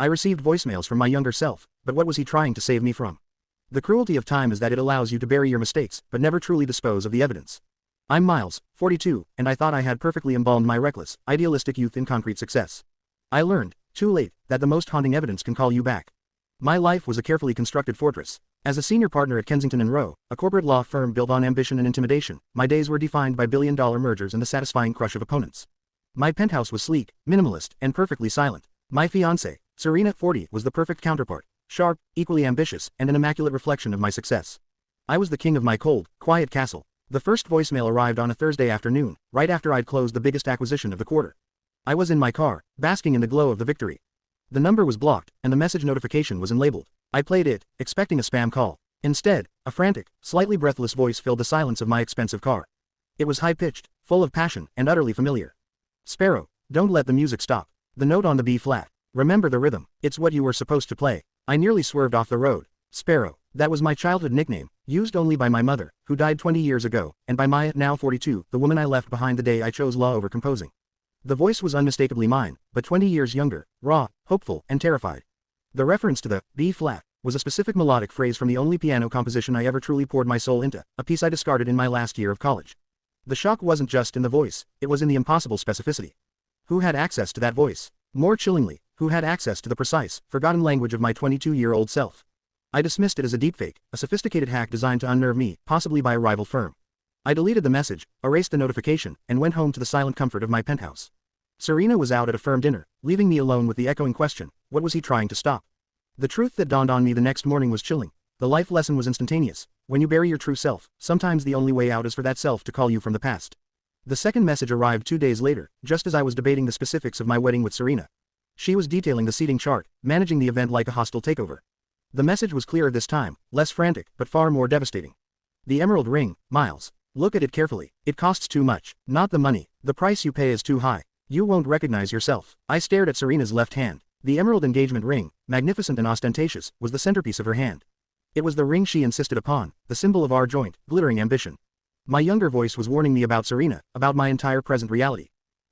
I received voicemails from my younger self, but what was he trying to save me from? The cruelty of time is that it allows you to bury your mistakes, but never truly dispose of the evidence. I'm Miles, 42, and I thought I had perfectly embalmed my reckless, idealistic youth in concrete success. I learned, too late, that the most haunting evidence can call you back. My life was a carefully constructed fortress. As a senior partner at Kensington & Rowe, a corporate law firm built on ambition and intimidation, my days were defined by billion-dollar mergers and the satisfying crush of opponents. My penthouse was sleek, minimalist, and perfectly silent. My fiancée, Serena, 40, was the perfect counterpart, sharp, equally ambitious, and an immaculate reflection of my success. I was the king of my cold, quiet castle. The first voicemail arrived on a Thursday afternoon, right after I'd closed the biggest acquisition of the quarter. I was in my car, basking in the glow of the victory. The number was blocked, and the message notification was unlabeled. I played it, expecting a spam call. Instead, a frantic, slightly breathless voice filled the silence of my expensive car. It was high-pitched, full of passion, and utterly familiar. Sparrow, don't let the music stop. The note on the B flat. Remember the rhythm. It's what you were supposed to play. I nearly swerved off the road. Sparrow, that was my childhood nickname, used only by my mother, who died 20 years ago, and by Maya, now 42, the woman I left behind the day I chose law over composing. The voice was unmistakably mine, but 20 years younger, raw, hopeful, and terrified. The reference to the B flat was a specific melodic phrase from the only piano composition I ever truly poured my soul into, a piece I discarded in my last year of college. The shock wasn't just in the voice, it was in the impossible specificity. Who had access to that voice? More chillingly, who had access to the precise, forgotten language of my 22-year-old self? I dismissed it as a deepfake, a sophisticated hack designed to unnerve me, possibly by a rival firm. I deleted the message, erased the notification, and went home to the silent comfort of my penthouse. Serena was out at a firm dinner, leaving me alone with the echoing question, what was he trying to stop? The truth that dawned on me the next morning was chilling. The life lesson was instantaneous. When you bury your true self, sometimes the only way out is for that self to call you from the past. The second message arrived 2 days later, just as I was debating the specifics of my wedding with Serena. She was detailing the seating chart, managing the event like a hostile takeover. The message was clearer this time, less frantic, but far more devastating. The emerald ring, Miles. Look at it carefully. It costs too much. Not the money. The price you pay is too high. You won't recognize yourself. I stared at Serena's left hand. The emerald engagement ring, magnificent and ostentatious, was the centerpiece of her hand. It was the ring she insisted upon, the symbol of our joint, glittering ambition. My younger voice was warning me about Serena, about my entire present reality.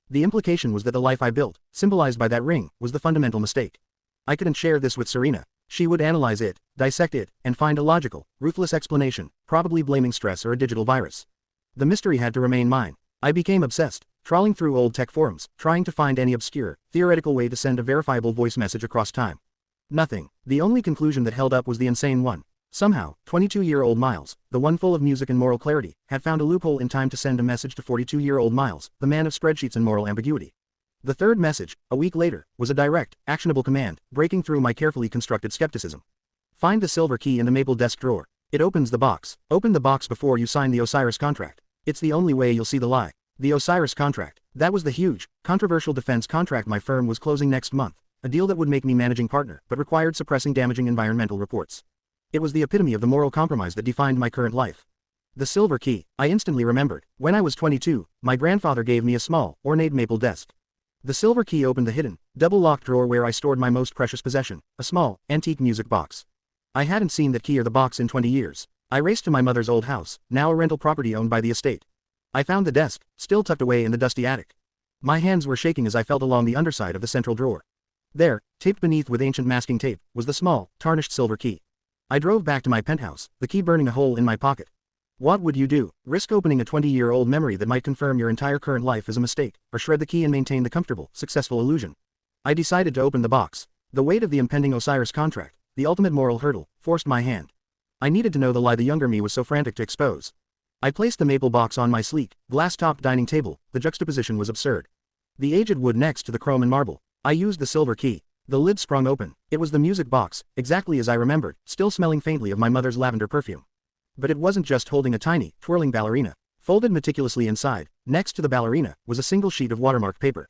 The implication was that the life I built, symbolized by that ring, was the fundamental mistake. I couldn't share this with Serena. She would analyze it, dissect it, and find a logical, ruthless explanation, probably blaming stress or a digital virus. The mystery had to remain mine. I became obsessed, trawling through old tech forums, trying to find any obscure, theoretical way to send a verifiable voice message across time. Nothing. The only conclusion that held up was the insane one. Somehow, 22-year-old Miles, the one full of music and moral clarity, had found a loophole in time to send a message to 42-year-old Miles, the man of spreadsheets and moral ambiguity. The third message, a week later, was a direct, actionable command, breaking through my carefully constructed skepticism. Find the silver key in the maple desk drawer. It opens the box. Open the box before you sign the Osiris contract. It's the only way you'll see the lie. The Osiris contract. That was the huge, controversial defense contract my firm was closing next month, a deal that would make me managing partner, but required suppressing damaging environmental reports. It was the epitome of the moral compromise that defined my current life. The silver key, I instantly remembered. When I was 22, my grandfather gave me a small, ornate maple desk. The silver key opened the hidden, double-locked drawer where I stored my most precious possession, a small, antique music box. I hadn't seen that key or the box in 20 years. I raced to my mother's old house, now a rental property owned by the estate. I found the desk, still tucked away in the dusty attic. My hands were shaking as I felt along the underside of the central drawer. There, taped beneath with ancient masking tape, was the small, tarnished silver key. I drove back to my penthouse, the key burning a hole in my pocket. What would you do? Risk opening a 20-year-old memory that might confirm your entire current life is a mistake, or shred the key and maintain the comfortable, successful illusion? I decided to open the box. The weight of the impending Osiris contract, the ultimate moral hurdle, forced my hand. I needed to know the lie the younger me was so frantic to expose. I placed the maple box on my sleek, glass-topped dining table. The juxtaposition was absurd. The aged wood next to the chrome and marble. I used the silver key. The lid sprung open. It was the music box, exactly as I remembered, still smelling faintly of my mother's lavender perfume. But it wasn't just holding a tiny, twirling ballerina. Folded meticulously inside, next to the ballerina, was a single sheet of watermarked paper.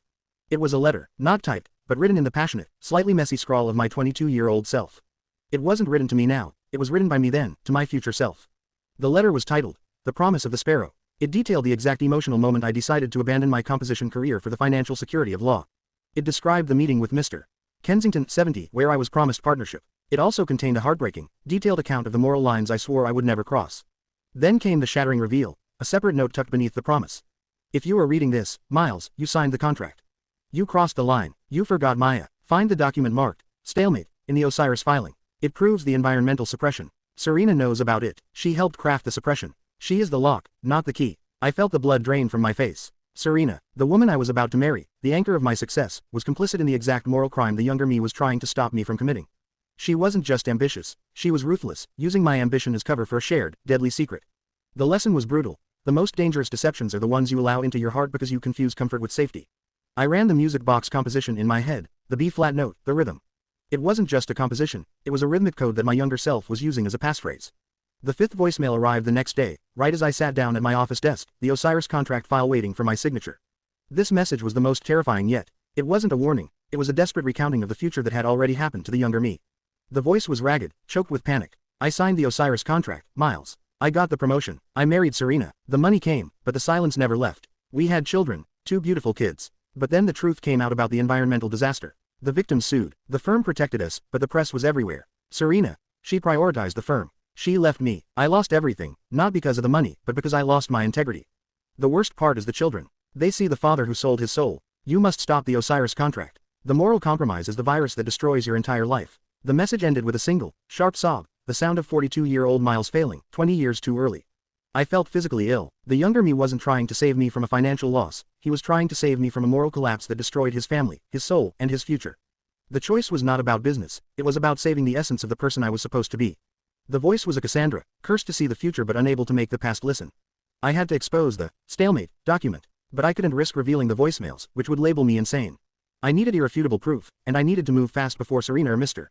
It was a letter, not typed, but written in the passionate, slightly messy scrawl of my 22-year-old self. It wasn't written to me now, it was written by me then, to my future self. The letter was titled, The Promise of the Sparrow. It detailed the exact emotional moment I decided to abandon my composition career for the financial security of law. It described the meeting with Mr. Kensington, 70, where I was promised partnership. It also contained a heartbreaking, detailed account of the moral lines I swore I would never cross. Then came the shattering reveal, a separate note tucked beneath the promise. If you are reading this, Miles, you signed the contract. You crossed the line. You forgot Maya. Find the document marked Stalemate, in the Osiris filing. It proves the environmental suppression. Serena knows about it. She helped craft the suppression. She is the lock, not the key. I felt the blood drain from my face. Serena, the woman I was about to marry, the anchor of my success, was complicit in the exact moral crime the younger me was trying to stop me from committing. She wasn't just ambitious, she was ruthless, using my ambition as cover for a shared, deadly secret. The lesson was brutal. The most dangerous deceptions are the ones you allow into your heart because you confuse comfort with safety. I ran the music box composition in my head, the B-flat note, the rhythm. It wasn't just a composition, it was a rhythmic code that my younger self was using as a passphrase. The fifth voicemail arrived the next day, right as I sat down at my office desk, the Osiris contract file waiting for my signature. This message was the most terrifying yet. It wasn't a warning, it was a desperate recounting of the future that had already happened to the younger me. The voice was ragged, choked with panic. I signed the Osiris contract, Miles. I got the promotion. I married Serena. The money came, but the silence never left. We had children, 2 beautiful kids. But then the truth came out about the environmental disaster. The victims sued. The firm protected us, but the press was everywhere. Serena. She prioritized the firm. She left me. I lost everything, not because of the money, but because I lost my integrity. The worst part is the children. They see the father who sold his soul. You must stop the Osiris contract. The moral compromise is the virus that destroys your entire life. The message ended with a single, sharp sob, the sound of 42-year-old Miles failing, 20 years too early. I felt physically ill. The younger me wasn't trying to save me from a financial loss, he was trying to save me from a moral collapse that destroyed his family, his soul, and his future. The choice was not about business, it was about saving the essence of the person I was supposed to be. The voice was a Cassandra, cursed to see the future but unable to make the past listen. I had to expose the stalemate document, but I couldn't risk revealing the voicemails, which would label me insane. I needed irrefutable proof, and I needed to move fast before Serena or Mr.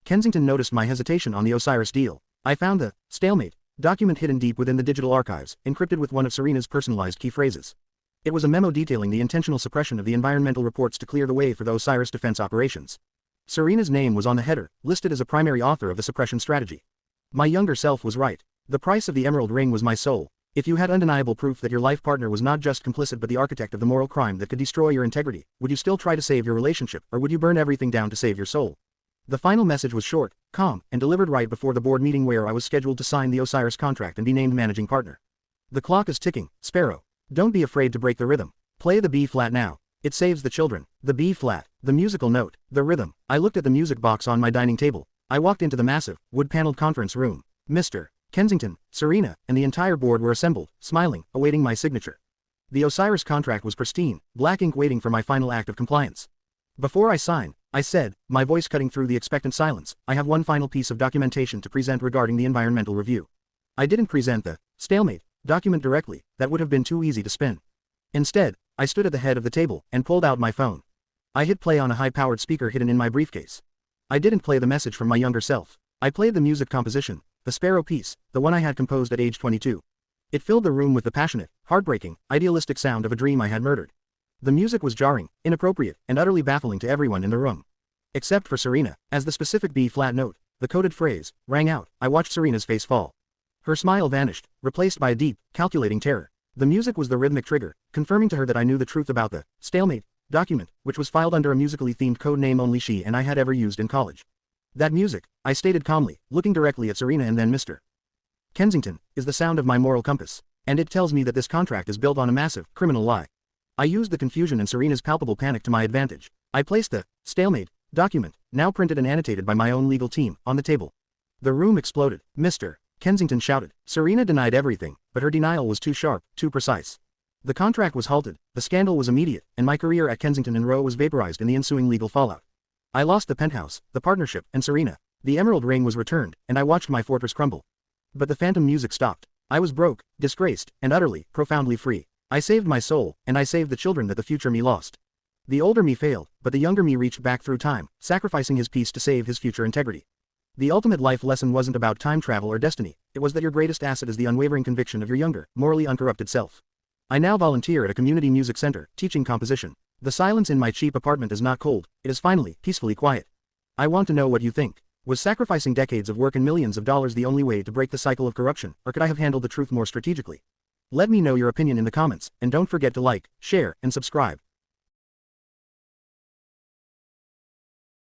Kensington noticed my hesitation on the Osiris deal. I found the stalemate document hidden deep within the digital archives, encrypted with one of Serena's personalized key phrases. It was a memo detailing the intentional suppression of the environmental reports to clear the way for the Osiris defense operations. Serena's name was on the header, listed as a primary author of the suppression strategy. My younger self was right. The price of the emerald ring was my soul. If you had undeniable proof that your life partner was not just complicit but the architect of the moral crime that could destroy your integrity, would you still try to save your relationship, or would you burn everything down to save your soul? The final message was short, calm, and delivered right before the board meeting where I was scheduled to sign the Osiris contract and be named managing partner. The clock is ticking, Sparrow. Don't be afraid to break the rhythm. Play the B-flat now. It saves the children. The B-flat, the musical note, the rhythm. I looked at the music box on my dining table. I walked into the massive, wood-paneled conference room. Mr. Kensington, Serena, and the entire board were assembled, smiling, awaiting my signature. The Osiris contract was pristine, black ink waiting for my final act of compliance. Before I sign, I said, my voice cutting through the expectant silence, I have one final piece of documentation to present regarding the environmental review. I didn't present the stalemate document directly, that would have been too easy to spin. Instead, I stood at the head of the table and pulled out my phone. I hit play on a high-powered speaker hidden in my briefcase. I didn't play the message from my younger self. I played the music composition, the Sparrow piece, the one I had composed at age 22. It filled the room with the passionate, heartbreaking, idealistic sound of a dream I had murdered. The music was jarring, inappropriate, and utterly baffling to everyone in the room. Except for Serena, as the specific B-flat note, the coded phrase, rang out, I watched Serena's face fall. Her smile vanished, replaced by a deep, calculating terror. The music was the rhythmic trigger, confirming to her that I knew the truth about the stalemate document, which was filed under a musically themed code name only she and I had ever used in college. That music, I stated calmly, looking directly at Serena and then Mr. Kensington, is the sound of my moral compass, and it tells me that this contract is built on a massive, criminal lie. I used the confusion and Serena's palpable panic to my advantage. I placed the stalemate document, now printed and annotated by my own legal team, on the table. The room exploded. Mr. Kensington shouted. Serena denied everything, but her denial was too sharp, too precise. The contract was halted, the scandal was immediate, and my career at Kensington & Rowe was vaporized in the ensuing legal fallout. I lost the penthouse, the partnership, and Serena. The emerald ring was returned, and I watched my fortress crumble. But the phantom music stopped. I was broke, disgraced, and utterly, profoundly free. I saved my soul, and I saved the children that the future me lost. The older me failed, but the younger me reached back through time, sacrificing his peace to save his future integrity. The ultimate life lesson wasn't about time travel or destiny, it was that your greatest asset is the unwavering conviction of your younger, morally uncorrupted self. I now volunteer at a community music center, teaching composition. The silence in my cheap apartment is not cold, it is finally, peacefully quiet. I want to know what you think. Was sacrificing decades of work and millions of dollars the only way to break the cycle of corruption, or could I have handled the truth more strategically? Let me know your opinion in the comments, and don't forget to like, share, and subscribe.